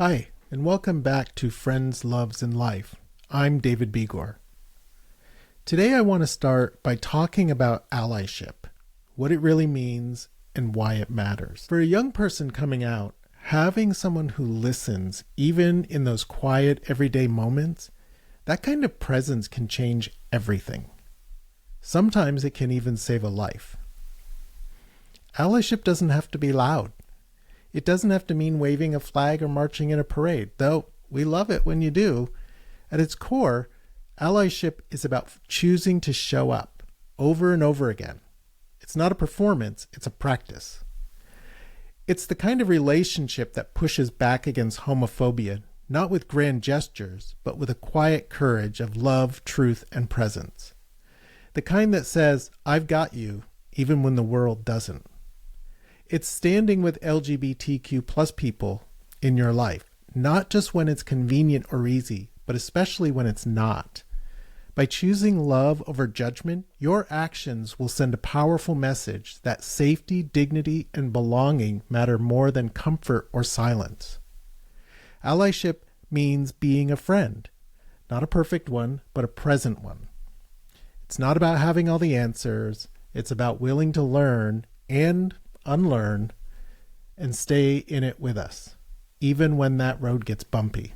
Hi, and welcome back to Friends, Loves, and Life. I'm David Begor. Today I want to start by talking about allyship, what it really means, and why it matters. For a young person coming out, having someone who listens, even in those quiet, everyday moments, that kind of presence can change everything. Sometimes it can even save a life. Allyship doesn't have to be loud. It doesn't have to mean waving a flag or marching in a parade, though we love it when you do. At its core, allyship is about choosing to show up over and over again. It's not a performance, it's a practice. It's the kind of relationship that pushes back against homophobia, not with grand gestures, but with a quiet courage of love, truth, and presence. The kind that says, I've got you, even when the world doesn't. It's standing with LGBTQ plus people in your life, not just when it's convenient or easy, but especially when it's not. By choosing love over judgment, your actions will send a powerful message that safety, dignity, and belonging matter more than comfort or silence. Allyship means being a friend, not a perfect one, but a present one. It's not about having all the answers. It's about willing to learn and unlearn and stay in it with us, even when that road gets bumpy.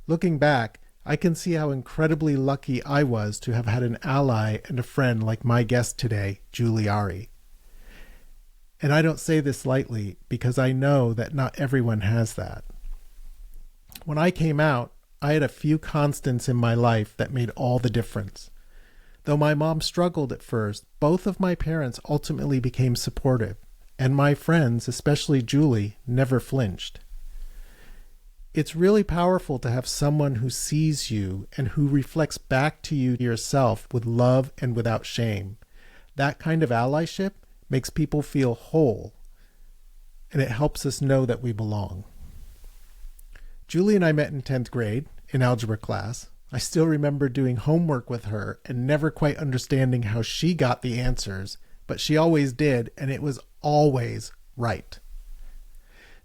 Looking back, I can see how incredibly lucky I was to have had an ally and a friend like my guest today, Arie. And I don't say this lightly because I know that not everyone has that. When I came out, I had a few constants in my life that made all the difference. Though my mom struggled at first, both of my parents ultimately became supportive, and my friends, especially Julie, never flinched. It's really powerful to have someone who sees you and who reflects back to you yourself with love and without shame. That kind of allyship makes people feel whole, and it helps us know that we belong. Julie and I met in 10th grade in algebra class. I still remember doing homework with her and never quite understanding how she got the answers, but she always did, and it was always right.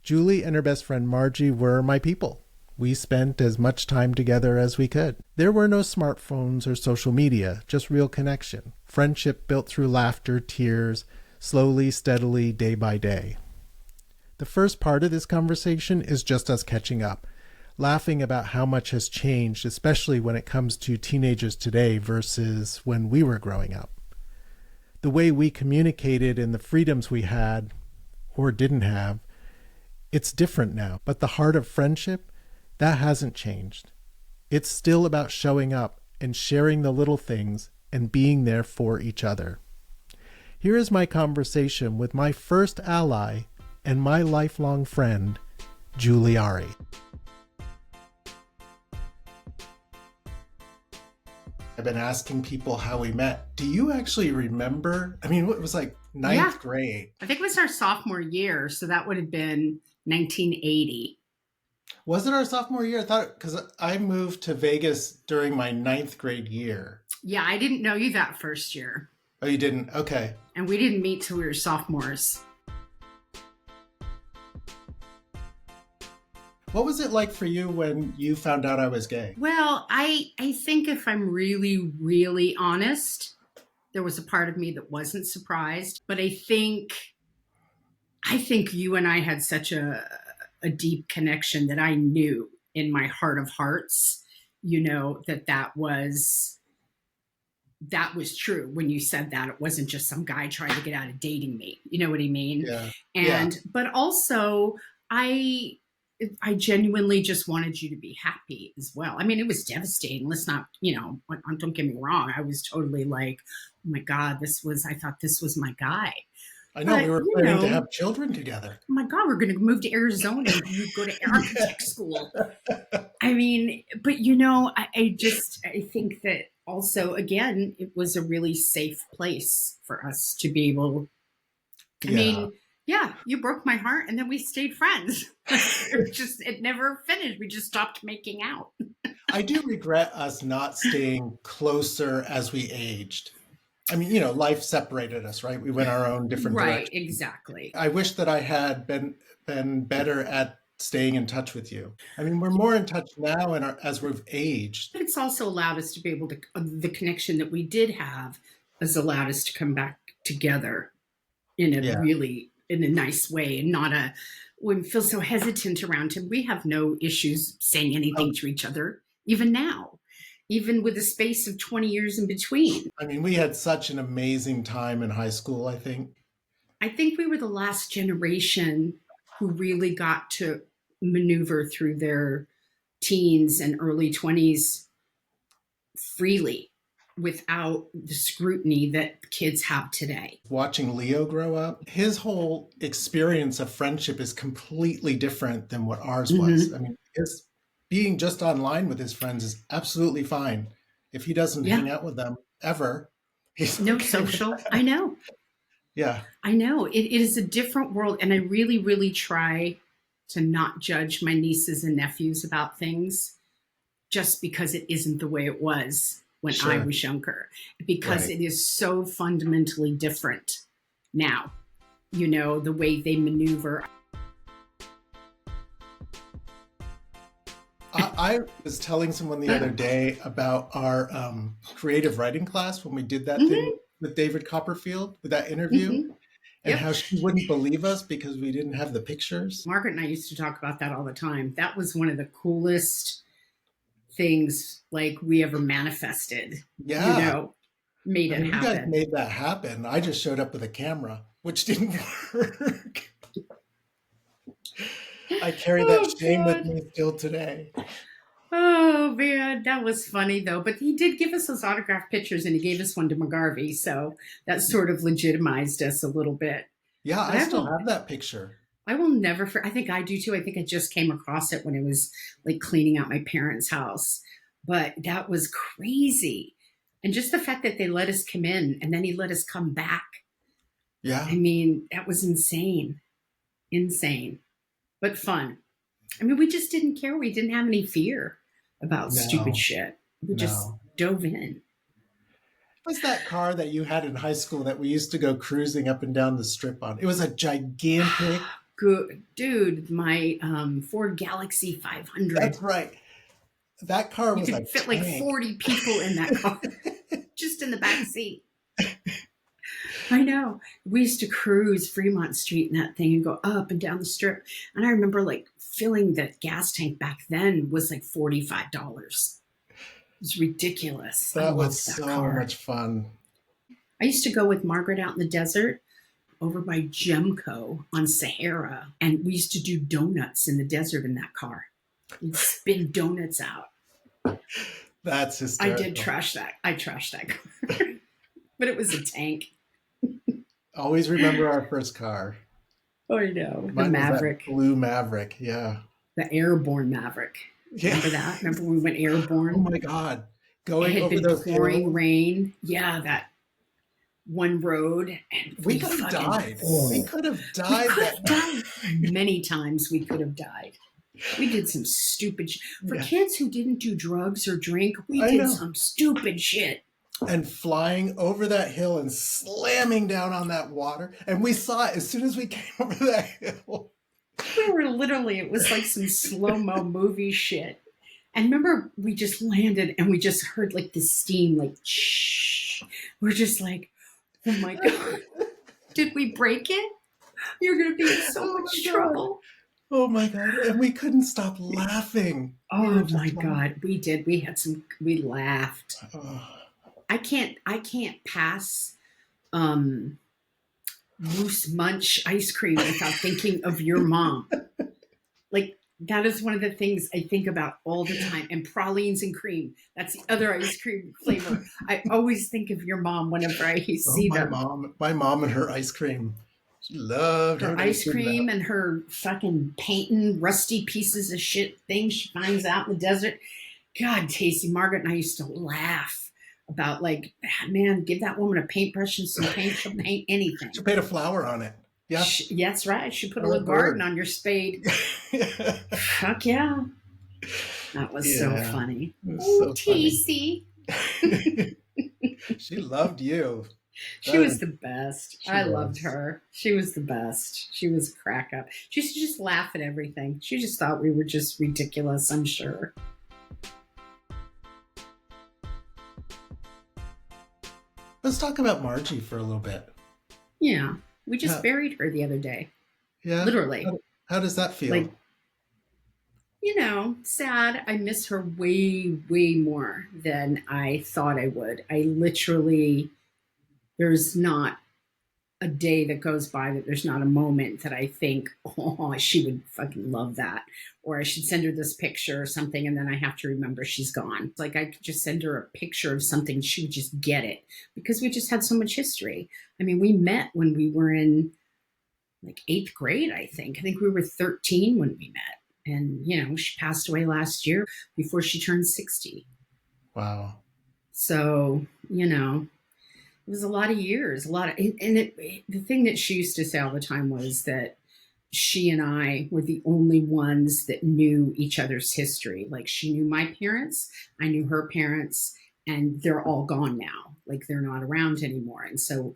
Julie and her best friend Margie were my people. We spent as much time together as we could. There were no smartphones or social media, just real connection. Friendship built through laughter, tears, slowly, steadily, day by day. The first part of this conversation is just us catching up, laughing about how much has changed, especially when it comes to teenagers today versus when we were growing up. The way we communicated and the freedoms we had or didn't have, it's different now. But the heart of friendship, that hasn't changed. It's still about showing up and sharing the little things and being there for each other. Here is my conversation with my first ally and my lifelong friend, Arie. I've been asking people how we met. Do you actually remember? I mean, it was like ninth grade. I think it was our sophomore year, so that would have been 1980. Was it our sophomore year? I thought, because I moved to Vegas during my ninth grade year. Yeah, I didn't know you that first year. Oh, you didn't? Okay. And we didn't meet till we were sophomores. What was it like for you when you found out I was gay? Well, I think if I'm really, really honest, there was a part of me that wasn't surprised. But I think you and I had such a deep connection that I knew in my heart of hearts, that was true. When you said that, it wasn't just some guy trying to get out of dating me. You know what I mean? Yeah. But also I genuinely just wanted you to be happy as well. I mean, it was devastating. Let's not, don't get me wrong. I was totally like, oh my God, I thought this was my guy. I know, we were planning to have children together. Oh my God, we're going to move to Arizona and you go to architect school. I mean, but I think that also, again, it was a really safe place for us to be able, you broke my heart and then we stayed friends. It never finished. We just stopped making out. I do regret us not staying closer as we aged. I mean, life separated us, right? We went our own different directions. Right, exactly. I wish that I had been better at staying in touch with you. I mean, we're more in touch now as we've aged. But it's also allowed us to be able to, the connection that we did have has allowed us to come back together in a Yeah. really, in a nice way, and not a, we feel so hesitant around him. We have no issues saying anything to each other, even now, even with a space of 20 years in between. I mean, we had such an amazing time in high school, I think. I think we were the last generation who really got to maneuver through their teens and early 20s freely without the scrutiny that kids have today. Watching Leo grow up, his whole experience of friendship is completely different than what ours was. I mean, his being just online with his friends is absolutely fine. If he doesn't hang out with them ever, he's no okay social. with that. I know. Yeah. I know. It is a different world. And I really, really try to not judge my nieces and nephews about things just because it isn't the way it was when I was younger, because it is so fundamentally different now, you know, the way they maneuver. I was telling someone the other day about our creative writing class when we did that thing with David Copperfield, with that interview, and how she wouldn't believe us because we didn't have the pictures. Margaret and I used to talk about that all the time. That was one of the coolest things like we ever manifested. Yeah. You know, made it happen. You guys made that happen. I just showed up with a camera, which didn't work. I carry that shame with me still today. Oh man, that was funny though. But he did give us those autographed pictures, and he gave us one to McGarvey, so that sort of legitimized us a little bit. Yeah, I still have that picture. I will never. I think I do too. I think I just came across it when it was like cleaning out my parents' house. But that was crazy, and just the fact that they let us come in and then he let us come back. Yeah, I mean, that was insane, but fun. I mean, we just didn't care. We didn't have any fear about stupid shit. We just dove in. What was that car that you had in high school that we used to go cruising up and down the strip on? It was a gigantic... Good dude, my Ford Galaxy 500. That's right. That car was like fit like 40 people in that car, just in the back seat. I know. We used to cruise Fremont Street in that thing and go up and down the strip. And I remember like filling that gas tank back then was like $45. It was ridiculous. That was so much fun. I used to go with Margaret out in the desert over by Gemco on Sahara. And we used to do donuts in the desert in that car. We'd spin donuts out. That's hysterical. I did trash that. I trashed that car. But it was a tank. Always remember our first car. Oh, I know. Mine the Maverick. Blue Maverick, yeah. The airborne Maverick. Yeah. Remember that? Remember when we went airborne? Oh my God. Going it had over been those pouring hills. Rain. Yeah, that one road. And we could have died. We could have died. Many times we could have died. We did some stupid shit. For kids who didn't do drugs or drink, we did some stupid shit. And flying over that hill and slamming down on that water. And we saw it as soon as we came over that hill. We were literally, it was like some slow-mo movie shit. And remember, we just landed and we just heard like the steam, like, shh. We're just like, oh my God. Did we break it? You're going to be in so much trouble. Oh my God. And we couldn't stop laughing. Oh my God. We did. We laughed. I can't pass Moose Munch ice cream without thinking of your mom. Like, that is one of the things I think about all the time. And pralines and cream. That's the other ice cream flavor. I always think of your mom whenever I see them. My mom and her ice cream. She loved her ice cream and her fucking painting rusty pieces of shit things she finds out in the desert. God, Tasty, Margaret and I used to laugh about like, man, give that woman a paintbrush and some paint. She'll paint anything. She'll paint a flower on it. Yeah, that's right. She put a little garden on your spade. Fuck yeah. That was so funny. So Tasty. She loved you. She was That- the best. she I loved was. her. She was the best. She was a crack up. She used to just laugh at everything. She just thought we were just ridiculous, I'm sure. Let's talk about Margie for a little bit. Yeah. We just How, buried her the other day. yeah. Literally. How does that feel? Like, sad. I miss her way, way more than I thought I would. I literally, there's not a day that goes by that there's not a moment that I think, oh, she would fucking love that. Or I should send her this picture or something, and then I have to remember she's gone. It's like I could just send her a picture of something, she would just get it because we just had so much history. I mean, we met when we were in like eighth grade, I think. I think we were 13 when we met. And, she passed away last year before she turned 60. Wow. So, it was a lot of years, the thing that she used to say all the time was that she and I were the only ones that knew each other's history. Like she knew my parents, I knew her parents, and they're all gone now. Like they're not around anymore. And so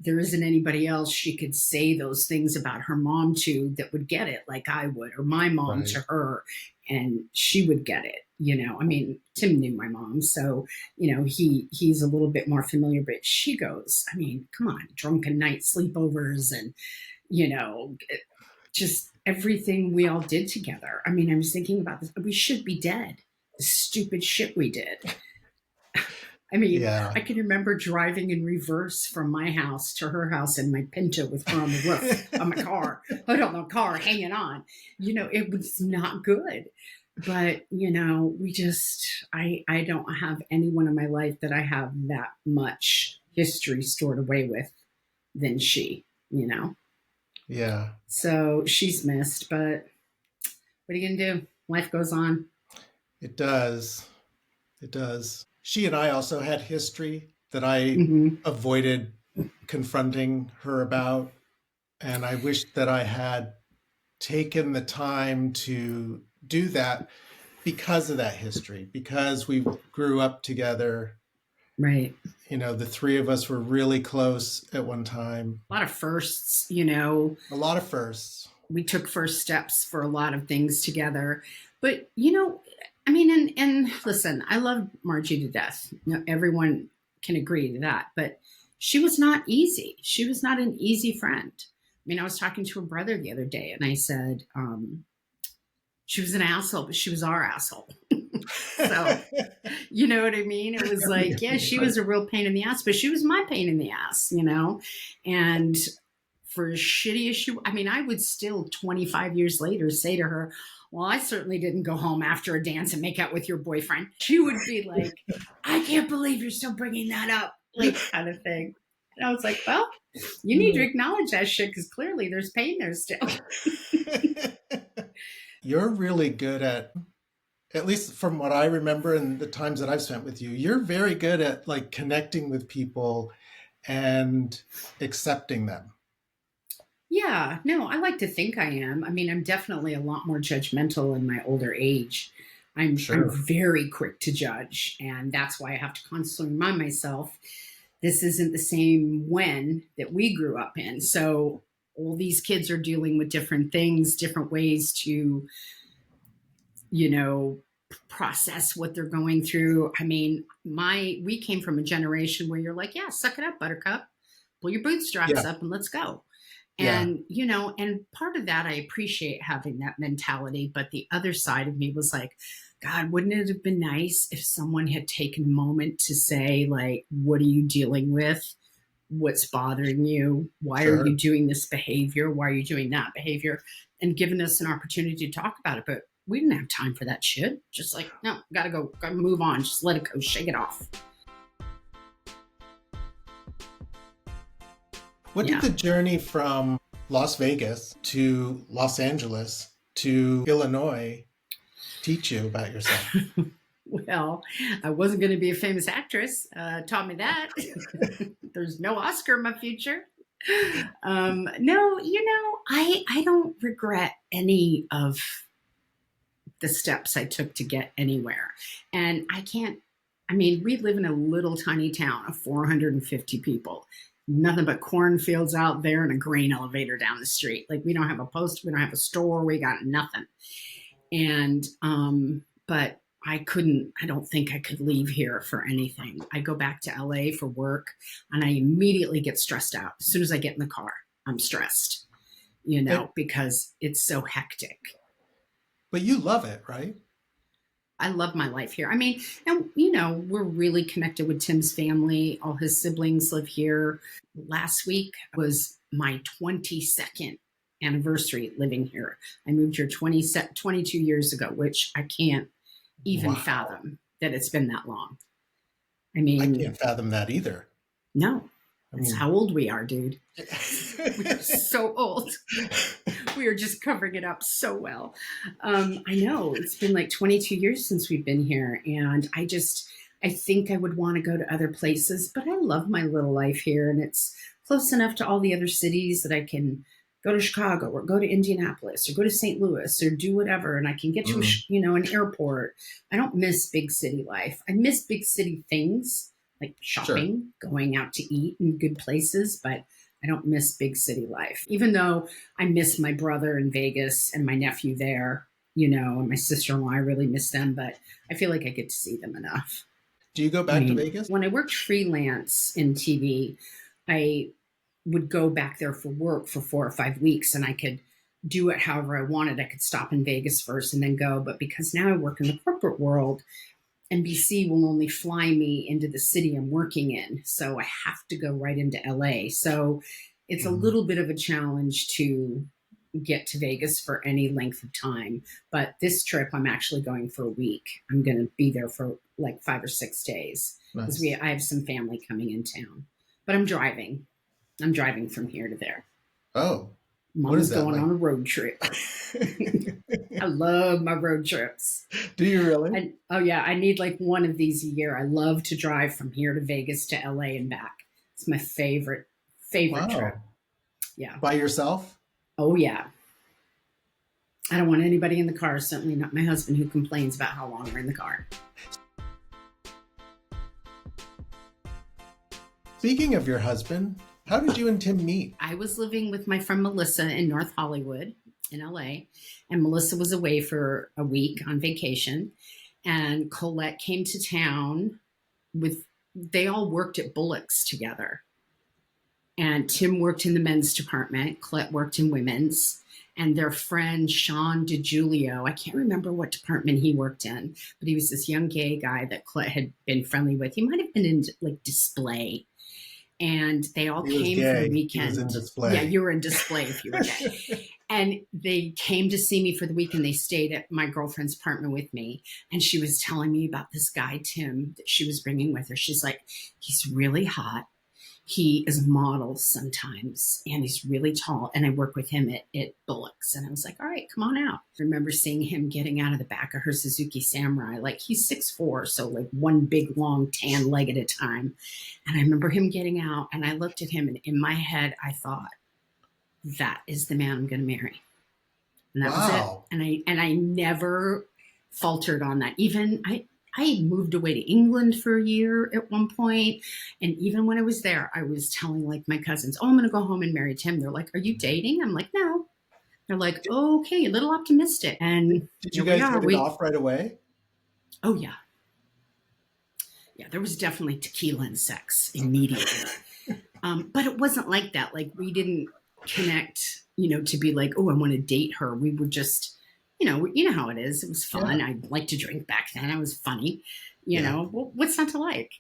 there isn't anybody else she could say those things about her mom to that would get it like I would, or my mom Right. to her, and she would get it. I mean, Tim knew my mom, so he's a little bit more familiar, but she goes, I mean, come on, drunken night sleepovers and just everything we all did together. I mean, I was thinking about this. We should be dead. The stupid shit we did. I mean, Yeah. I can remember driving in reverse from my house to her house in my Pinto with her on the roof of my car, car hanging on. It was not good. But, I don't have anyone in my life that I have that much history stored away with than she. Yeah. So she's missed, but what are you going to do? Life goes on. It does. It does. She and I also had history that I Mm-hmm. avoided confronting her about. And I wish that I had taken the time to do that because of that history, because we grew up together. Right. The three of us were really close at one time. A lot of firsts, A lot of firsts. We took first steps for a lot of things together. But, I mean, and listen, I love Margie to death. Everyone can agree to that. But she was not easy. She was not an easy friend. I mean, I was talking to her brother the other day, and I said, she was an asshole, but she was our asshole. So, you know what I mean? It was like, yeah, she was a real pain in the ass, but she was my pain in the ass, And for as shitty as I mean, I would still 25 years later say to her, well, I certainly didn't go home after a dance and make out with your boyfriend. She would be like, I can't believe you're still bringing that up, like kind of thing. And I was like, well, you need to acknowledge that shit because clearly there's pain there still. You're really good at least from what I remember and the times that I've spent with you, you're very good at like connecting with people and accepting them. Yeah, no, I like to think I am. I mean, I'm definitely a lot more judgmental in my older age. I'm very quick to judge, and that's why I have to constantly remind myself this isn't the same when that we grew up in. So all these kids are dealing with different things, different ways to, process what they're going through. I mean, we came from a generation where you're like, yeah, suck it up, buttercup, pull your bootstraps up and let's go. And, and part of that, I appreciate having that mentality. But the other side of me was like, God, wouldn't it have been nice if someone had taken a moment to say, like, what are you dealing with? What's bothering you? Why are you doing this behavior? Why are you doing that behavior? And given us an opportunity to talk about it. But we didn't have time for that shit. Just like, no, gotta move on. Just let it go, shake it off. What did the journey from Las Vegas to Los Angeles to Illinois teach you about yourself? Well, I wasn't going to be a famous actress. Taught me that. There's no Oscar in my future. No, I don't regret any of the steps I took to get anywhere. And I can't I mean, we live in a little tiny town of 450 people. Nothing but cornfields out there and a grain elevator down the street. Like we don't have a post, we don't have a store, we got nothing. And but I don't think I could leave here for anything. I go back to LA for work and I immediately get stressed out. As soon as I get in the car, I'm stressed, But because it's so hectic. but you love it, right? I love my life here. I mean, and we're really connected with Tim's family. All his siblings live here. Last week was my 22nd anniversary living here. I moved here 22 years ago, which I can't even Wow. fathom that it's been that long. I I mean, can't fathom that either. no, I that's mean, how old we are, dude. We are so old. We are just covering it up so well. I know it's been like 22 years since we've been here, and I think I would want to go to other places, but I love my little life here, and it's close enough to all the other cities that I can go to Chicago or go to Indianapolis or go to St. Louis or do whatever, and I can get to mm, an airport. I don't miss big city life. I miss big city things like sure. shopping, going out to eat in good places, but I don't miss big city life. Even though I miss my brother in Vegas and my nephew there, and my sister-in-law, I really miss them, but I feel like I get to see them enough. Do you go I back to mean, Vegas? when I worked freelance in TV, I would go back there for work for 4 or 5 weeks and I could do it however I wanted. I could stop in Vegas first and then go. But because now I work in the corporate world, NBC will only fly me into the city I'm working in. So I have to go right into LA. So it's a Mhm. little bit of a challenge to get to Vegas for any length of time. But this trip, I'm actually going for a week. I'm going to be there for like 5 or 6 days because Nice. I have some family coming in town. But I'm driving. I'm driving from here to there. Oh, what is Mama's that going on like? a road trip. I love my road trips. Do you really? Oh yeah, I need like one of these a year. I love to drive from here to Vegas to LA and back. It's my favorite trip. Wow. Yeah. By yourself? Oh yeah. I don't want anybody in the car, certainly not my husband who complains about how long we're in the car. Speaking of your husband, how did you and Tim meet? I was living with my friend Melissa in North Hollywood in LA, and Melissa was away for a week on vacation, and Colette came to town with they all worked at Bullock's together. And Tim worked in the men's department, Colette worked in women's, and their friend Sean DiGiulio, I can't remember what department he worked in, but he was this young gay guy that Colette had been friendly with. He might have been in like display, and they all He was came for the gay. He was in weekend. Yeah, display. you were in display if you were gay. And they came to see me for the weekend. They stayed at my girlfriend's apartment with me. And she was telling me about this guy, Tim, that she was bringing with her. She's like, he's really hot. He is a model sometimes and he's really tall. And I work with him at Bullock's. And I was like, all right, come on out. I remember seeing him getting out of the back of her Suzuki Samurai. Like he's 6'4", so like one big long tan leg at a time. And I remember him getting out and I looked at him and in my head, I thought, that is the man I'm going to marry. And that was it. Wow. And I never faltered on that. Even I moved away to England for a year at one point, and even when I was there, I was telling like my cousins, "Oh, I'm going to go home and marry Tim." They're like, "Are you dating?" I'm like, "No." They're like, oh, "Okay, a little optimistic." And Did you here we guys are. hit it off right away? Oh yeah, yeah. There was definitely tequila and sex immediately, but it wasn't like that. Like we didn't connect, to be like, "Oh, I want to date her." We were just, you know how it is. It was Yeah. fun. I liked to drink back then. I was funny, Yeah. Well, what's not to like?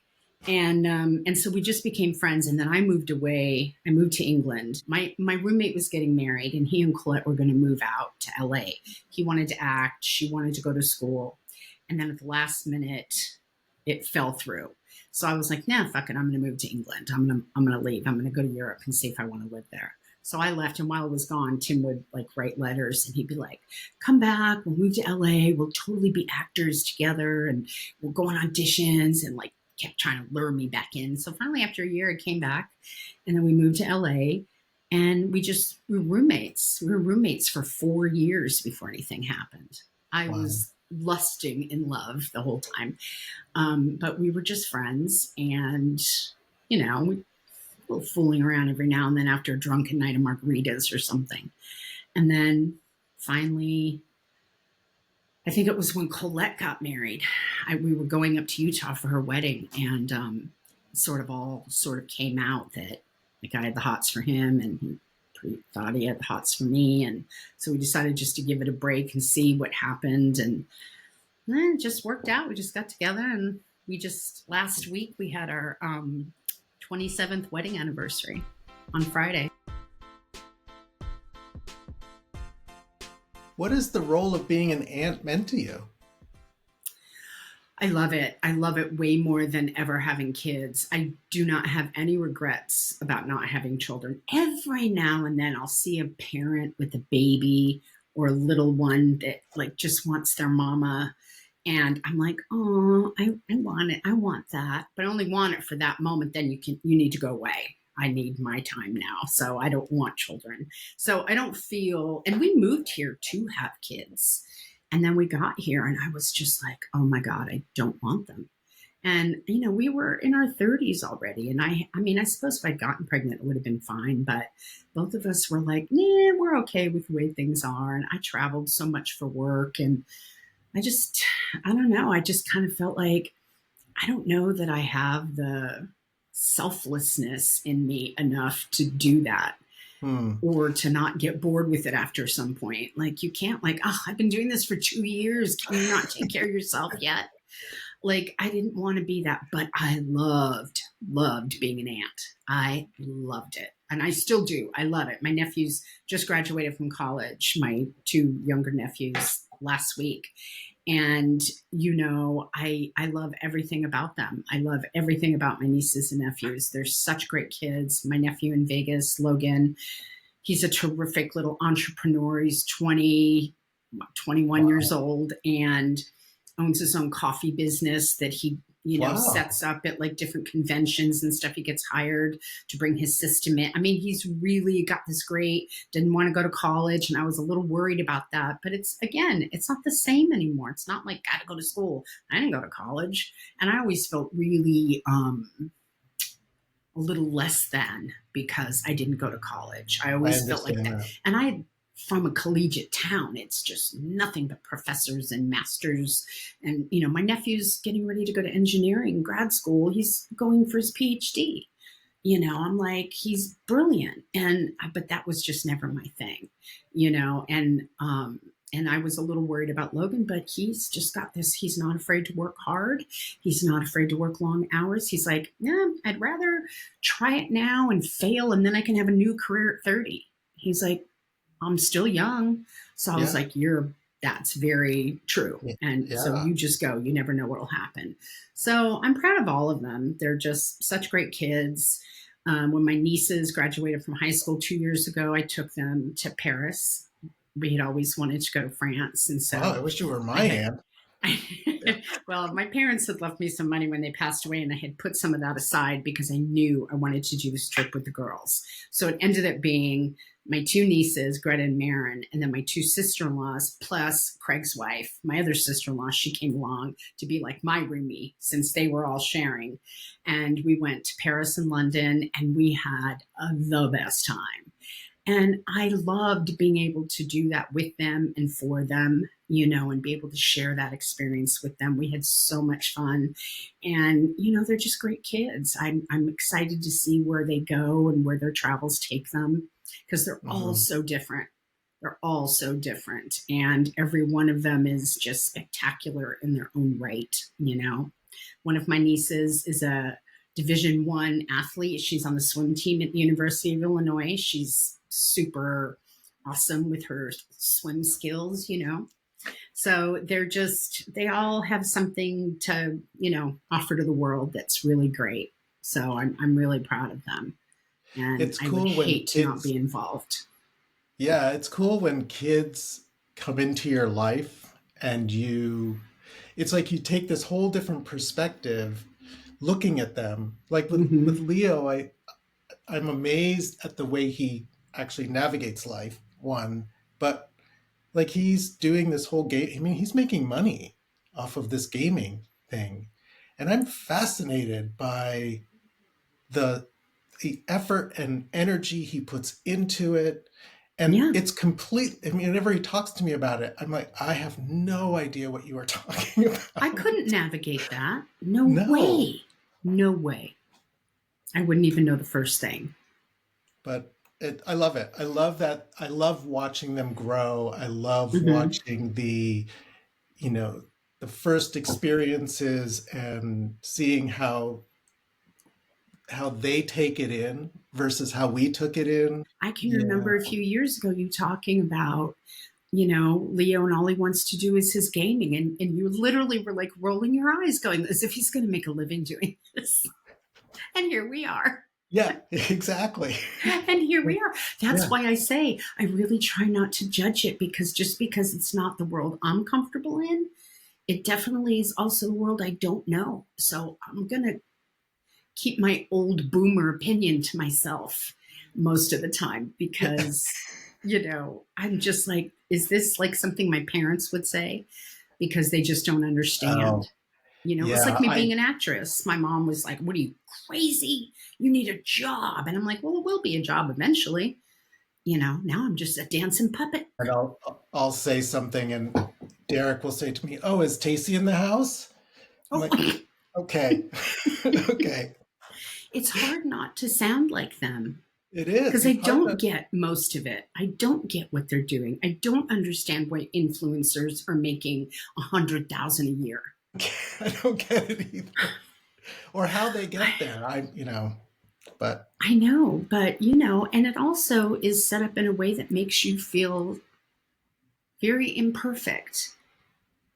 And so we just became friends. And then I moved away. I moved to England. My roommate was getting married, and he and Colette were going to move out to LA. He wanted to act. She wanted to go to school, and then at the last minute, it fell through. So I was like, nah, fuck it. I'm going to move to England. I'm gonna leave. I'm going to go to Europe and see if I want to live there. So I left, and while I was gone, Tim would like write letters, and he'd be like, "Come back. We'll move to LA. We'll totally be actors together, and we'll go on auditions." And like kept trying to lure me back in. So finally, after a year, I came back, and then we moved to LA, and we were roommates. We were roommates for 4 years before anything happened. I Wow. was lusting in love the whole time. But we were just friends, and we were fooling around every now and then after a drunken night of margaritas or something. And then finally, I think it was when Colette got married. We were going up to Utah for her wedding, and sort of came out that like I had the hots for him, and he thought he had the hots for me, and so we decided just to give it a break and see what happened, and it just worked out. We just got together, and we just last week we had our 27th wedding anniversary on Friday. What is the role of being an aunt meant to you? I love it. I love it way more than ever having kids. I do not have any regrets about not having children. Every now and then I'll see a parent with a baby or a little one that like just wants their mama. And I'm like, oh, I want it. I want that. But I only want it for that moment. Then you need to go away. I need my time now. So I don't want children. So I don't feel, and we moved here to have kids. And then we got here and I was just like, oh my God, I don't want them. And, we were in our 30s already. And I mean, I suppose if I'd gotten pregnant, it would have been fine. But both of us were like, nah, we're okay with the way things are. And I traveled so much for work. And I don't know. I just kind of felt like, I don't know that I have the selflessness in me enough to do that. Or to not get bored with it after some point. Like you can't I've been doing this for 2 years. Can you not take care of yourself yet? Like I didn't want to be that, but I loved being an aunt. I loved it. And I still do. I love it. My nephews just graduated from college, my 2 younger nephews last week. And, I love everything about them. I love everything about my nieces and nephews. They're such great kids. My nephew in Vegas, Logan, he's a terrific little entrepreneur. He's 21 years old and owns his own coffee business that he sets up at like different conventions and stuff. He gets hired to bring his system in. I mean, he's really got this great, didn't want to go to college. And I was a little worried about that, but it's not the same anymore. It's not like, got to go to school. I didn't go to college. And I always felt really, a little less than because I didn't go to college. I always felt like that. And from a collegiate town, it's just nothing but professors and masters. And, my nephew's getting ready to go to engineering grad school. He's going for his PhD. I'm like, he's brilliant. But that was just never my thing, and I was a little worried about Logan, but he's just got this. He's not afraid to work hard. He's not afraid to work long hours. He's like, nah, I'd rather try it now and fail. And then I can have a new career at 30. He's like, I'm still young. So I was like, that's very true. And so you just go, you never know what will happen. So I'm proud of all of them. They're just such great kids. When my nieces graduated from high school 2 years ago, I took them to Paris. We had always wanted to go to France. And so I wish you were my aunt. Well, my parents had left me some money when they passed away, and I had put some of that aside because I knew I wanted to do this trip with the girls. So it ended up being my 2 nieces, Greta and Marin, and then my 2 sister-in-laws, plus Craig's wife, my other sister-in-law. She came along to be like my roomie since they were all sharing. And we went to Paris and London, and we had the best time. And I loved being able to do that with them and for them, and be able to share that experience with them. We had so much fun. And, they're just great kids. I'm excited to see where they go and where their travels take them because they're all so different. They're all so different. And every one of them is just spectacular in their own right. One of my nieces is a Division I athlete. She's on the swim team at the University of Illinois. She's super awesome with her swim skills, So they all have something to, offer to the world that's really great. So I'm really proud of them. And it's I cool would when hate to not be involved. Yeah, it's cool when kids come into your life and it's like you take this whole different perspective looking at them. Like with Leo, I'm amazed at the way he actually navigates life, one, but Like he's doing this whole game. I mean, he's making money off of this gaming thing. And I'm fascinated by the the effort and energy he puts into it. And Yeah. it's complete. I mean, whenever he talks to me about it, I'm like, I have no idea what you are talking I about. couldn't navigate that. No No, way. No way. I wouldn't even know the first thing. but I love it. I love that. I love watching them grow. I love Hmm. watching you know, the first experiences and seeing how they take it in versus how we took it in. I can Yeah. remember a few years ago you talking about, you know, Leo and all he wants to do is his gaming. And you literally were like rolling your eyes, going as if he's going to make a living doing this. And here we are. Yeah, exactly. And here we are. That's Yeah. why I say I really try not to judge it, because just because it's not the world I'm comfortable in, it definitely is also the world I don't know. So I'm going to keep my old boomer opinion to myself most of the time, Yeah. because, you know, I'm just like, is this like something my parents would say? Because they just don't Oh, understand. You know, it's yeah. like me being an actress. My mom was like, "What are you, crazy? You need a job." And I'm like, "Well, it will be a job eventually." You know, now I'm just a dancing puppet. And I'll say something, and Derek will say to me, "Oh, is Tacey in the house?" I'm Oh, like, "Okay, okay." it's hard not to sound like them, It is. because I It's hard don't to. get most of it. I don't get what they're doing. I don't understand why influencers are making 100,000 a year. I don't get it either, or how they get there. But I know, but you know, and it also is set up in a way that makes you feel very imperfect.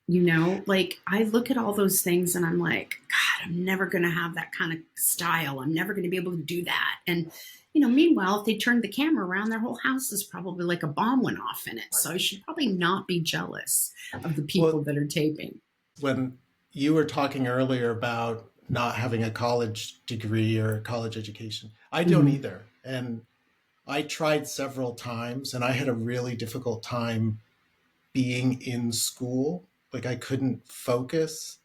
You know, like I look at all those things and I'm like, God, I'm never going to have that kind of style. I'm never going to be able to do that. And, you know, meanwhile, if they turned the camera around, their whole house is probably like a bomb went off in it. So I should probably not be jealous of the well, people that are taping. when you were talking earlier about not having a college degree or a college education, I don't Mm-hmm. either. And I tried several times and I had a really difficult time being in school. Like I couldn't focus.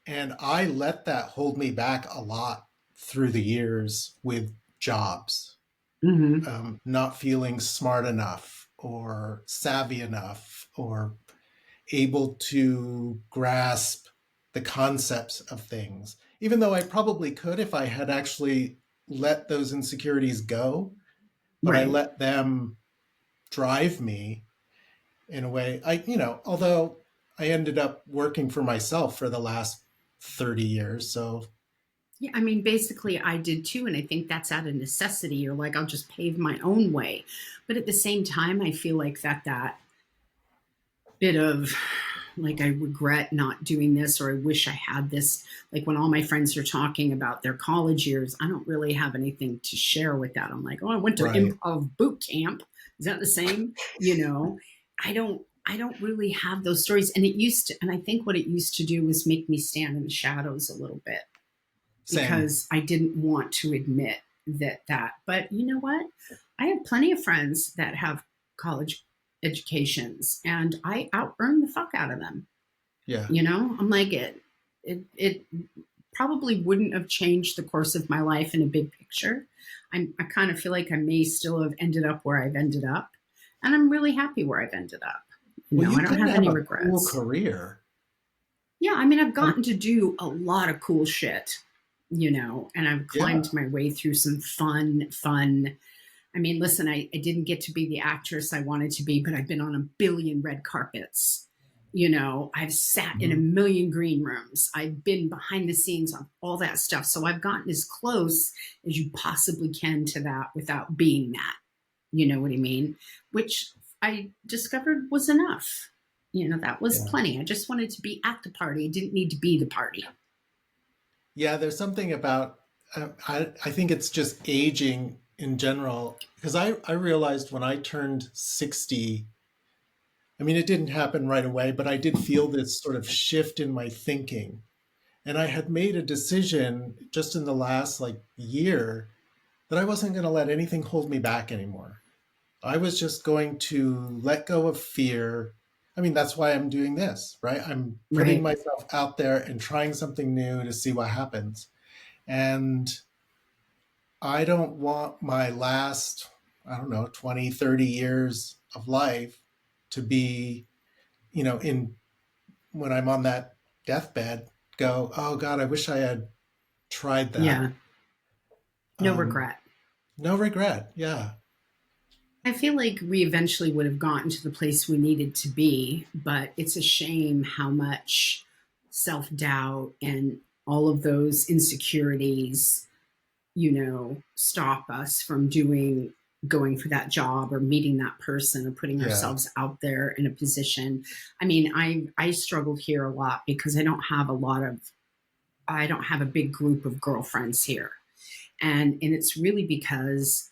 And I let that hold me back a lot through the years with jobs, Mm-hmm. not feeling smart enough or savvy enough or able to grasp the concepts of things, even though I probably could if I had actually let those insecurities go. But I Right. let them drive me in a way. Although I ended up working for myself for the last 30 years. So, Yeah, I mean, basically, I did too. And I think that's out of necessity. You're like, I'll just pave my own way. But at the same time, I feel like that bit of like, I regret not doing this, or I wish I had this. Like when all my friends are talking about their college years, I don't really have anything to share with that. I'm like, oh, I went to right. improv boot camp. Is that the same? You know, I don't really have those stories. And it used to, and I think what it used to do was make me stand in the shadows a little bit, Same. because I didn't want to admit that. But you know what? I have plenty of friends that have college educations, and I out earn the fuck out of them. Yeah. You know, I'm like it probably wouldn't have changed the course of my life in a big picture. I kind of feel like I may still have ended up where I've ended up, and I'm really happy where I've ended up. You Well, know, I you don't did have have any a cool regrets. career. Yeah, I mean, I've Um, gotten to do a lot of cool shit, you know, and I've yeah. climbed my way through some fun. I mean, listen, I didn't get to be the actress I wanted to be, but I've been on a billion red carpets. You know, I've sat in a Mhm. million green rooms. I've been behind the scenes on all that stuff. So I've gotten as close as you possibly can to that without being that. You know what I mean? Which I discovered was enough. You know, that was Yeah. plenty. I just wanted to be at the party. I didn't need to be the party. Yeah. There's something about, I think it's just aging in general. Because I realized when I turned 60, I mean, it didn't happen right away, but I did feel this sort of shift in my thinking. And I had made a decision just in the last like year that I wasn't going to let anything hold me back anymore. I was just going to let go of fear. I mean, that's why I'm doing this, right? I'm putting Right. myself out there and trying something new to see what happens. And I don't want my last, I don't know, 20, 30 years of life to be, in when I'm on that deathbed, go, oh God, I wish I had tried that. Yeah. No Um, regret. no regret. Yeah. I feel like we eventually would have gotten to the place we needed to be, but it's a shame how much self doubt and all of those insecurities, stop us from going for that job or meeting that person or putting Yeah. ourselves out there in a position. I mean, I struggled here a lot because I don't have a big group of girlfriends here. And it's really because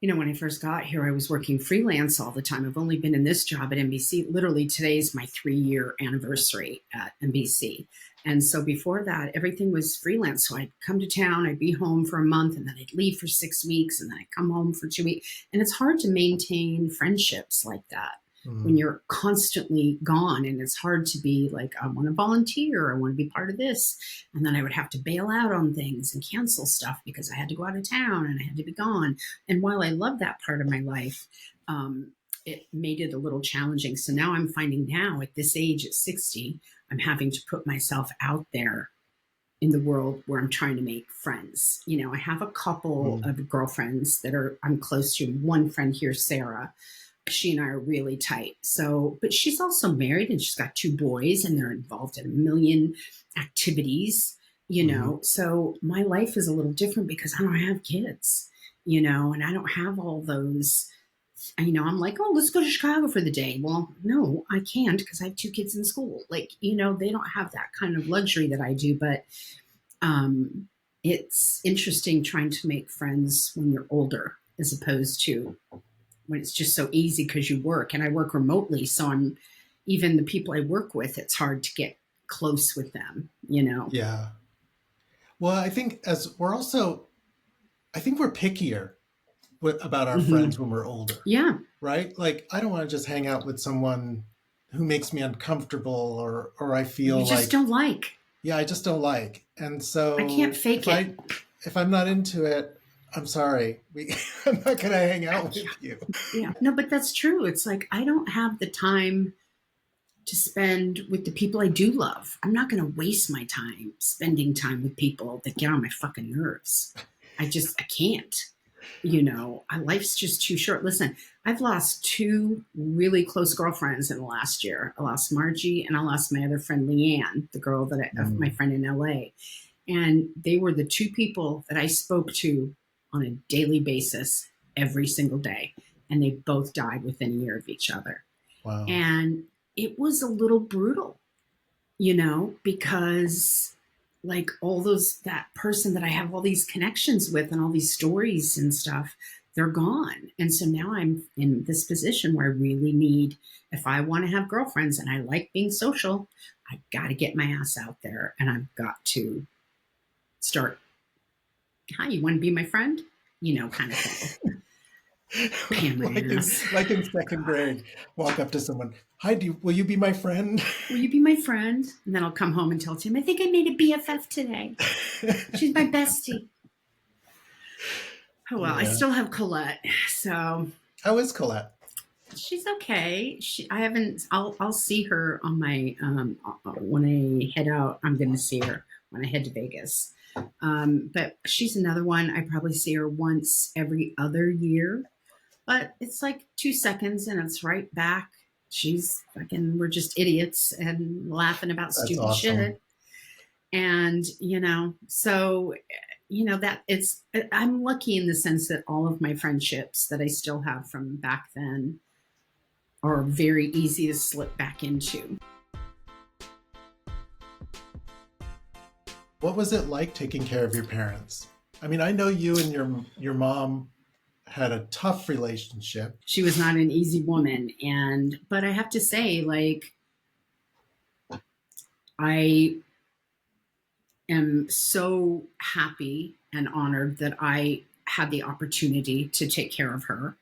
when I first got here, I was working freelance all the time. I've only been in this job at NBC. Literally, today is my 3-year anniversary at NBC. And so before that, everything was freelance. So I'd come to town, I'd be home for a month, and then I'd leave for 6 weeks, and then I'd come home for 2 weeks. And it's hard to maintain friendships like that when Mm. you're constantly gone. And it's hard to be like, I want to volunteer, I want to be part of this. And then I would have to bail out on things and cancel stuff because I had to go out of town and I had to be gone. And while I love that part of my life, it made it a little challenging. So now I'm finding now at this age, at 60, I'm having to put myself out there in the world where I'm trying to make friends. I have a couple Mm. of girlfriends that I'm close to. One friend here, Sarah, she and I are really tight. So, but she's also married and she's got 2 boys and they're involved in a million activities. Mm. So my life is a little different because I don't have kids, and I don't have all those. I'm like, oh, let's go to Chicago for the day. Well, no, I can't because I have 2 kids in school. Like, they don't have that kind of luxury that I do. But um, it's interesting trying to make friends when you're older as opposed to when it's just so easy because you work. And I work remotely. So even the people I work with, it's hard to get close with them. Yeah. Well, I think we're pickier about our Hmm. friends when we're older, Yeah. right? Like, I don't want to just hang out with someone who makes me uncomfortable or I You feel just like, don't like. yeah, I just don't like. And I can't so fake it. if I'm not into it, I'm sorry. I'm not going to hang I out can't. with you. Yeah. No, but that's true. It's like I don't have the time to spend with the people I do love. I'm not going to waste my time spending time with people that get on my fucking nerves. I can't. Life's just too short. Listen, I've lost 2 really close girlfriends in the last year. I lost Margie and I lost my other friend Leanne, the girl my Mm. friend in LA. And they were the 2 people that I spoke to on a daily basis every single day. And they both died within a year of each other. Wow. And it was a little brutal, because like that person that I have all these connections with and all these stories and stuff, they're gone. And so now I'm in this position where I really need, if I want to have girlfriends and I like being social, I got to get my ass out there and I've got to start, hi, you want to be my friend? Kind of thing. Pam like my in ass. like in second grade, walk up to someone, hi, will you be my friend? Will you be my friend? And then I'll come home and tell Tim, I think I made a BFF today. She's my bestie. Oh well, I Yeah. still have Colette, so How is Colette? she's okay. I haven't. I'll see her on my when I head out. I'm going to see her when I head to Vegas. But she's another one. I probably see her once every other year, but it's like 2 seconds and it's right back. She's fucking. We're just idiots and laughing about That's stupid awesome. shit. And so that I'm lucky in the sense that all of my friendships that I still have from back then are very easy to slip back into. What was it like taking care of your parents? I mean, I know you and your mom had a tough relationship. She was not an easy woman, but I have to say, like, I am so happy and honored that I had the opportunity to take care of her.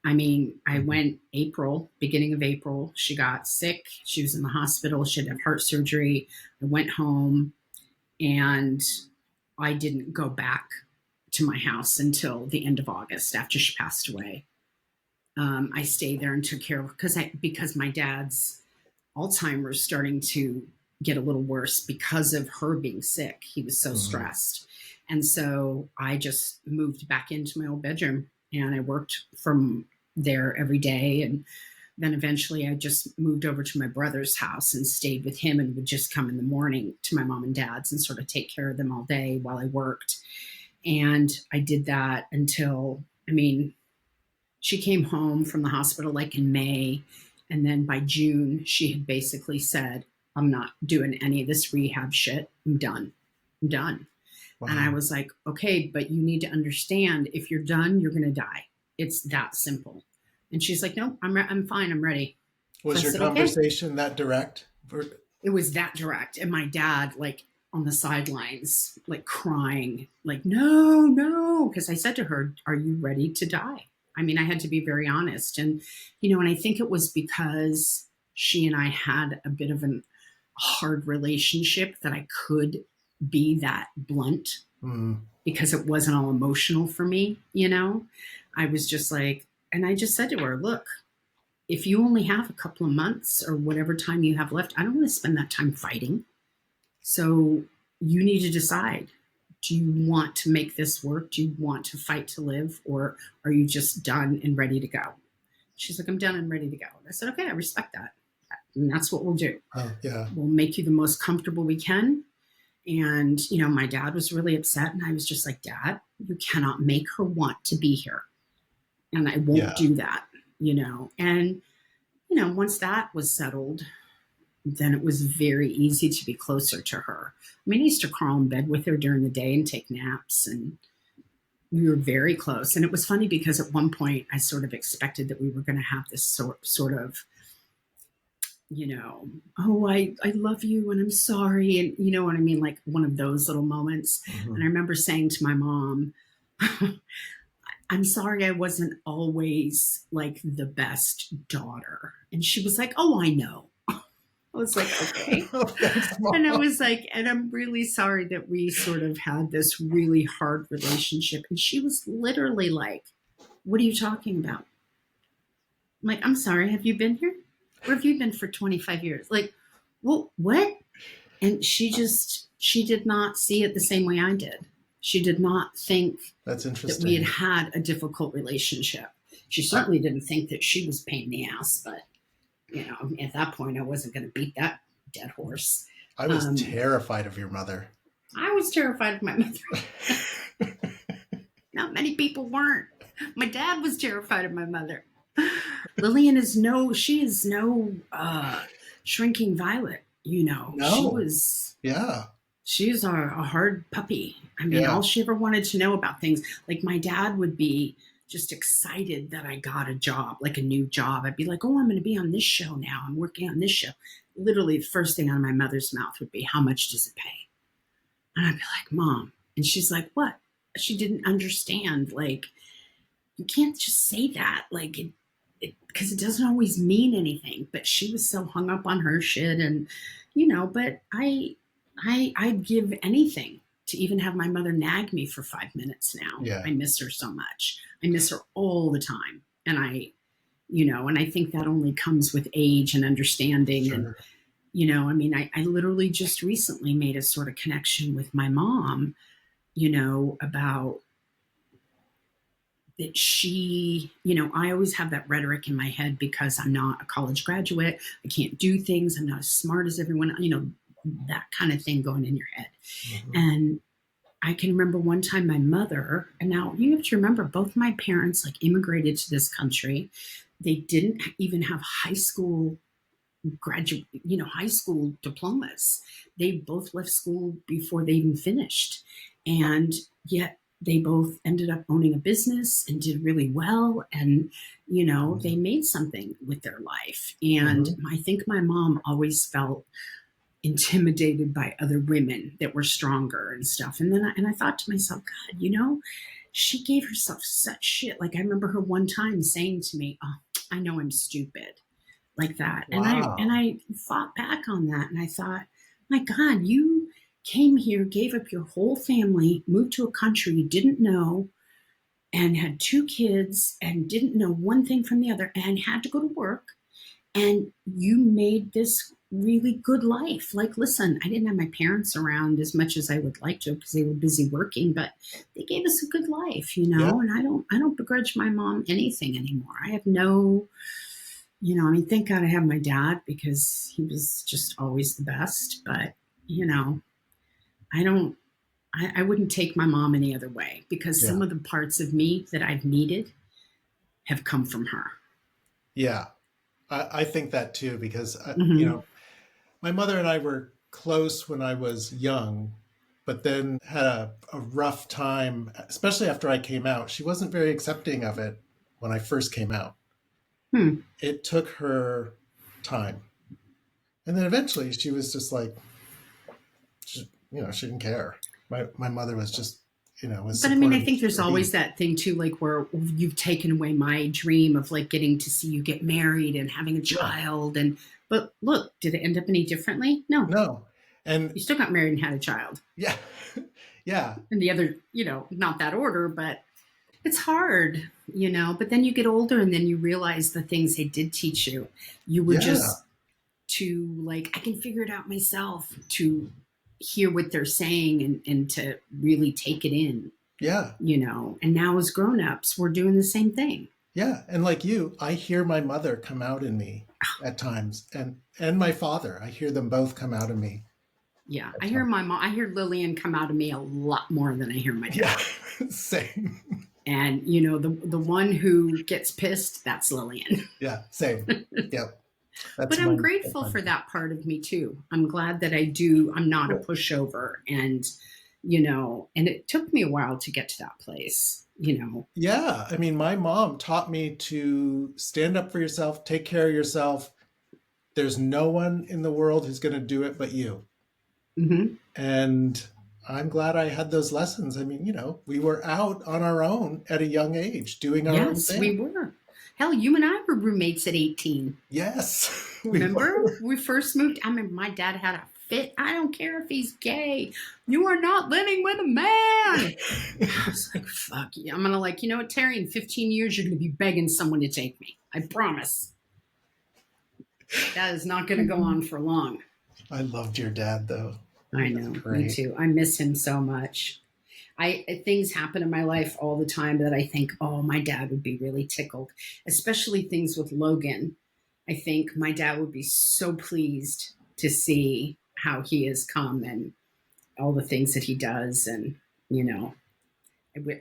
I mean, I Mhm. went April, beginning of April. She got sick. She was in the hospital. She had to have heart surgery. I went home and I didn't go back to my house until the end of August after she passed away. I stayed there and took care of because my dad's Alzheimer's starting to get a little worse because of her being sick. He was so Mhm. stressed. And so I just moved back into my old bedroom and I worked from there every day. And then eventually I just moved over to my brother's house and stayed with him and would just come in the morning to my mom and dad's and sort of take care of them all day while I worked. And I did that until, I mean, she came home from the hospital like in May. And then by June, she had basically said, I'm not doing any of this rehab shit. I'm done. I'm done. And I Wow. was like, okay, but you need to understand if you're done, you're going to die. It's that simple. And she's like, no, I'm fine. I'm ready. So I Was your said, okay. conversation that direct? It was that direct. And my dad, like on the sidelines, like crying, like, no, no. Because I said to her, are you ready to die? I mean, I had to be very honest. And I think it was because she and I had a bit of a hard relationship that I could be that blunt Mm. because it wasn't all emotional for me. I was just like, and I just said to her, look, if you only have a couple of months or whatever time you have left, I don't want to spend that time fighting. So you need to decide, do you want to make this work? Do you want to fight to live? Or are you just done and ready to go? She's like, I'm done and ready to go. And I said, okay, I respect that. And that's what we'll do. Oh, yeah. We'll make you the most comfortable we can. And my dad was really upset. And I was just like, Dad, you cannot make her want to be here. And I won't Yeah. do that. And once that was settled, then it was very easy to be closer to her. I mean, I used to crawl in bed with her during the day and take naps, and we were very close. And it was funny because at one point I sort of expected that we were going to have this sort of, oh, I love you and I'm sorry. And you know what I mean? Like one of those little moments. And I Mhm. remember saying to my mom, I'm sorry I wasn't always like the best daughter. And she was like, oh, I know. I was like, okay. Oh, thanks, And I Mom. was like, and I'm really sorry that we sort of had this really hard relationship. And she was literally like, what are you talking about? I'm like, I'm sorry, have you been here? Where have you been for 25 years? Like, well, what? And she did not see it the same way I did. She did not think That's that we had interesting. had a difficult relationship. She I, certainly didn't think that she was a pain in the ass, but at that point, I wasn't going to beat that dead horse. I was Um, terrified of your mother. I was terrified of my mother. Not many people weren't. My dad was terrified of my mother. Lillian she is no shrinking violet. She No. was, Yeah. she's a hard puppy. I mean, Yeah. all she ever wanted to know about things, like my dad would be just excited that I got a job, like a new job. I'd be like, oh, I'm going to be on this show now. I'm working on this show. Literally, the first thing out of my mother's mouth would be, how much does it pay? And I'd be like, Mom. And she's like, what? She didn't understand. Like, you can't just say that. Like, because it doesn't always mean anything. But she was so hung up on her shit. But I'd give anything to even have my mother nag me for 5 minutes now. Yeah. I miss her so much. I miss her all the time. And I think that only comes with age and understanding. And Sure. I mean, I literally just recently made a sort of connection with my mom, about that I always have that rhetoric in my head because I'm not a college graduate. I can't do things. I'm not as smart as everyone, that kind of thing going in your head. Mhm. And I can remember one time my mother, and now you have to remember both my parents like immigrated to this country. They didn't even have high school diplomas. They both left school before they even finished. And yet they both ended up owning a business and did really well. And, they made something with their life. And Mhm. I think my mom always felt intimidated by other women that were stronger and stuff. And I thought to myself, God, she gave herself such shit. Like I remember her one time saying to me, "Oh, I know I'm stupid," like that, and Wow. I fought back on that, and I thought, my God, you came here, gave up your whole family, moved to a country you didn't know, and had two kids, and didn't know one thing from the other, and had to go to work, and you made this really good life. Like, listen, I didn't have my parents around as much as I would like to because they were busy working, but they gave us a good life, Yeah. and I don't begrudge my mom anything anymore. I have no, I mean, thank God I have my dad because he was just always the best, but I don't, I wouldn't take my mom any other way because Yeah. some of the parts of me that I've needed have come from her. Yeah. I think that too, because, Hmm. my mother and I were close when I was young, but then had a rough time, especially after I came out. She wasn't very accepting of it when I first came out. Hmm. It took her time. And then eventually she was just like, she didn't care. My mother was just, was But I mean, I supportive as think she there's could always be. that thing too, like where you've taken away my dream of like getting to see you get married and having a Yeah. child. But look, did it end up any differently? No, No. And you still got married and had a child. yeah. Yeah. And the other, not that order, but it's hard. But then you get older and then you realize the things they did teach you. You were Yeah. just to like, I can figure it out myself, to hear what they're saying and to really take it Yeah. in. And now as grown-ups, we're doing the same thing. Yeah. And like you, I hear my mother come out in me at times, and my father. I hear them both come out in me Yeah, at I hear times. my mom. I hear Lillian come out of me a lot more than I hear my Yeah. dad. Same. And the one who gets pissed, that's Lillian. Yeah. Same. Yep. But That's I'm my grateful for that part of me too. I'm glad that I do. I'm not a Good. pushover, and it took me a while to get to that place. Yeah. I mean, my mom taught me to stand up for yourself, take care of yourself. There's no one in the world who's going to do it but you. Hmm. And I'm glad I had those lessons. I mean, we were out on our own at a young age doing our own Yes, we thing. were. Hell, you and I were roommates at 18. Yes, we Remember? were. We first moved. I mean, my dad had a fit. I don't care if he's gay. You are not living with a man. I was like, fuck you. I'm going to like, you know what, Terry, in 15 years, you're going to be begging someone to take me. I promise. That is not going to go on for long. I loved your dad, though. I He was know. Me great. too. I miss him so much. Things happen in my life all the time that I think, oh, my dad would be really tickled, especially things with Logan. I think my dad would be so pleased to see how he has come and all the things that he does. And, you know,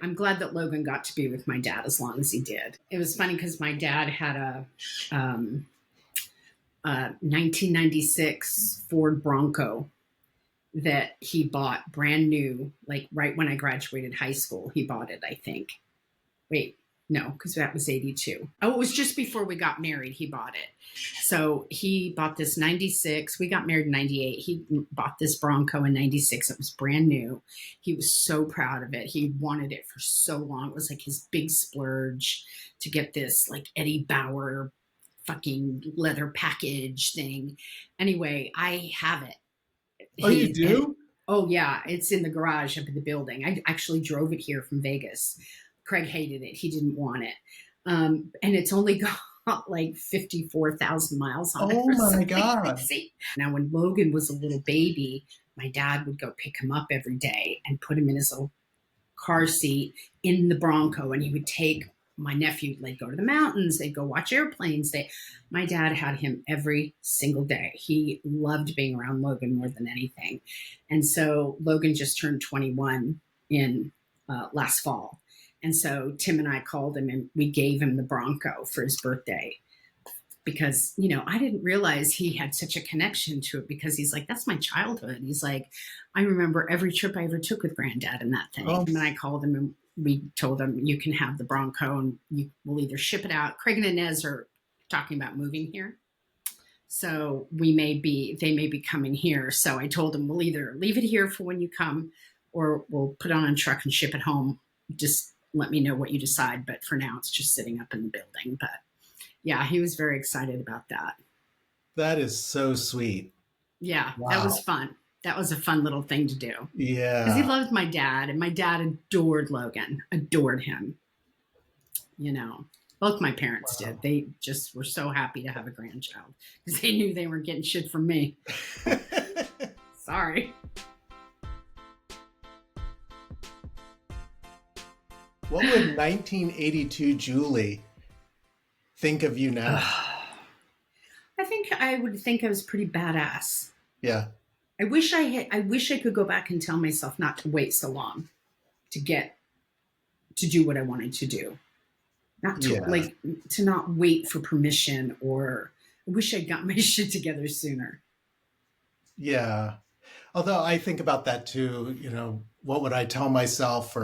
I'm glad that Logan got to be with my dad as long as he did. It was funny because my dad had um, a 1996 Ford Bronco that he bought brand new, like right when I graduated high school. He bought it, I think. Wait, no, because that was 82. Oh, it was just before we got married. He bought it. So he bought this 96. We got married in 98. He bought this Bronco in 96. It was brand new. He was so proud of it. He wanted it for so long. It was like his big splurge to get this like Eddie Bauer fucking leather package thing. Anyway, I have it. Oh, you And do? oh yeah, it's in the garage up in the building. I actually drove it here from Vegas. Craig hated it. He didn't want it. And it's only got like 54,000 miles on it Oh or my something God. crazy. Now, when Logan was a little baby, my dad would go pick him up every day and put him in his little car seat in the Bronco, and he would take my nephew. They'd go to the mountains. They'd go watch airplanes. My dad had him every single day. He loved being around Logan more than anything, and so Logan just turned 21 in last fall, and so Tim and I called him and we gave him the Bronco for his birthday because I didn't realize he had such a connection to it because he's like, that's my childhood. He's like, I remember every trip I ever took with granddad in that thing. Oh, And I called him and we told him, you can have the Bronco and you will either ship it out. Craig and Inez are talking about moving here, so they may be coming here. So I told him we'll either leave it here for when you come or we'll put it on a truck and ship it home. Just let me know what you decide. But for now, it's just sitting up in the building. But yeah, he was very excited about that. That is so sweet. Yeah, that Wow. was fun. That was a fun little thing to do because he Yeah. loved my dad, and my dad adored Logan, adored him. You know, both my parents did. Wow. They just were so happy to have a grandchild because they knew they weren't getting shit from me. Sorry. What would 1982 Julie think of you now? I think I would think I was pretty badass. Yeah. I wish I could go back and tell myself not to wait so long to get to do what I wanted to do. Not to Yeah. to not wait for permission, or I wish I'd got my shit together sooner. Yeah. Although I think about that too, what would I tell myself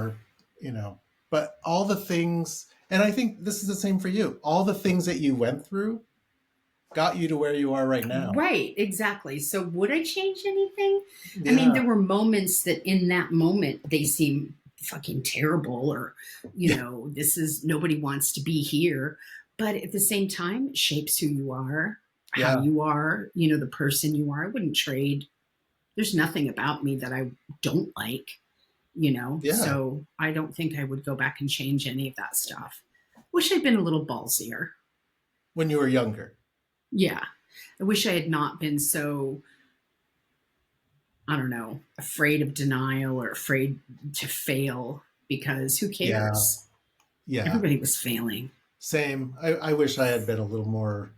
but all the things, and I think this is the same for you, all the things that you went through got you to where you are right now. Right, exactly. So would I change anything? Yeah. I mean, there were moments that in that moment they seem fucking terrible, or, this is nobody wants to be here. But at the same time, it shapes who you are, how you are, the person you are. I wouldn't trade. There's nothing about me that I don't like, Yeah. So I don't think I would go back and change any of that stuff. Wish I'd been a little ballsier. When you were younger. Yeah. I wish I had not been so, I don't know, afraid of denial or afraid to fail, because who cares? Yeah. Everybody was failing. Same. I wish I had been a little more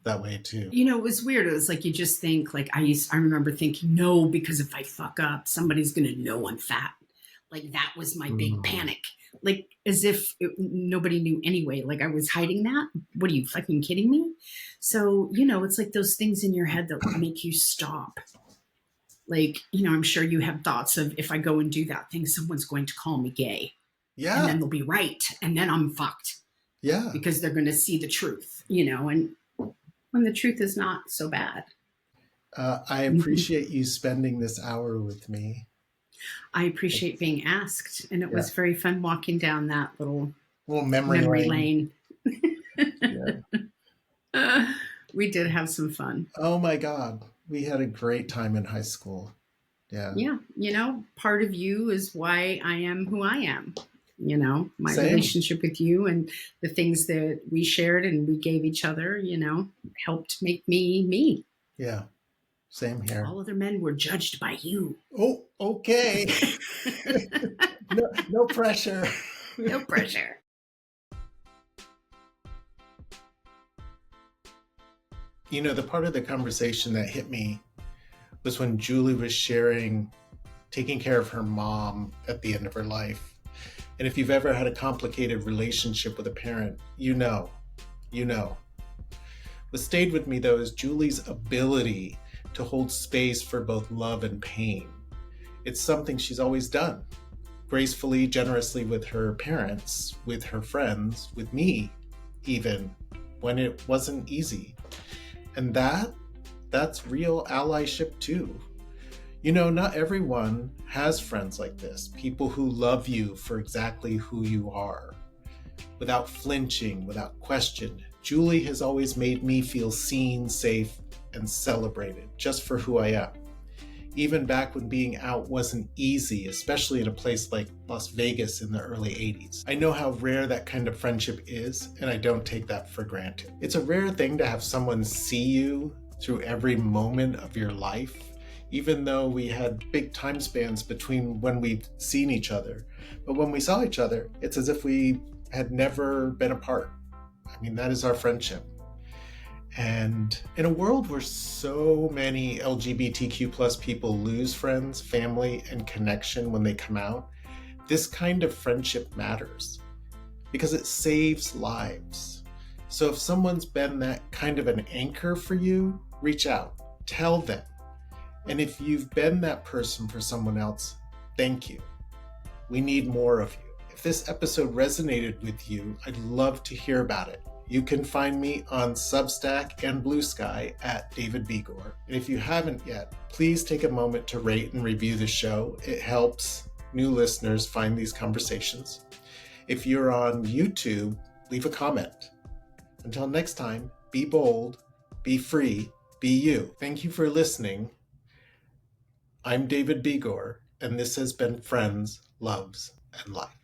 that way too. It was weird. It was like, you just think like, I remember thinking, no, because if I fuck up, somebody's going to know I'm fat. Like that was my big panic. Like as if nobody knew anyway. Like I was hiding that. What are you fucking kidding me? So, it's like those things in your head that make you stop. Like, I'm sure you have thoughts of, if I go and do that thing, someone's going to call me gay. Yeah. And then they'll be right. And then I'm fucked. Yeah. Because they're going to see the truth, and when the truth is not so bad. I appreciate you spending this hour with me. I appreciate being asked. And it was very fun walking down that little memory lane. We did have some fun. Oh my God. We had a great time in high school. Yeah. Yeah. Part of you is why I am who I am. My Same. Relationship with you and the things that we shared and we gave each other, helped make me me. Yeah. Same here. All other men were judged by you. Oh, okay. No pressure. No pressure. The part of the conversation that hit me was when Julie was sharing taking care of her mom at the end of her life. And if you've ever had a complicated relationship with a parent, you know. What stayed with me, though, is Julie's ability to hold space for both love and pain. It's something she's always done, gracefully, generously with her parents, with her friends, with me, even when it wasn't easy. And that's real allyship too. Not everyone has friends like this, people who love you for exactly who you are, without flinching, without question. Julie has always made me feel seen, safe, and celebrated just for who I am. Even back when being out wasn't easy, especially in a place like Las Vegas in the early 80s. I know how rare that kind of friendship is, and I don't take that for granted. It's a rare thing to have someone see you through every moment of your life, even though we had big time spans between when we've seen each other. But when we saw each other, it's as if we had never been apart. That is our friendship. And in a world where so many LGBTQ plus people lose friends, family, and connection when they come out, this kind of friendship matters because it saves lives. So if someone's been that kind of an anchor for you, reach out, tell them. And if you've been that person for someone else, thank you. We need more of you. If this episode resonated with you, I'd love to hear about it. You can find me on Substack and Blue Sky at David Begor. And if you haven't yet, please take a moment to rate and review the show. It helps new listeners find these conversations. If you're on YouTube, leave a comment. Until next time, be bold, be free, be you. Thank you for listening. I'm David Begor, and this has been Friends, Loves, and Life.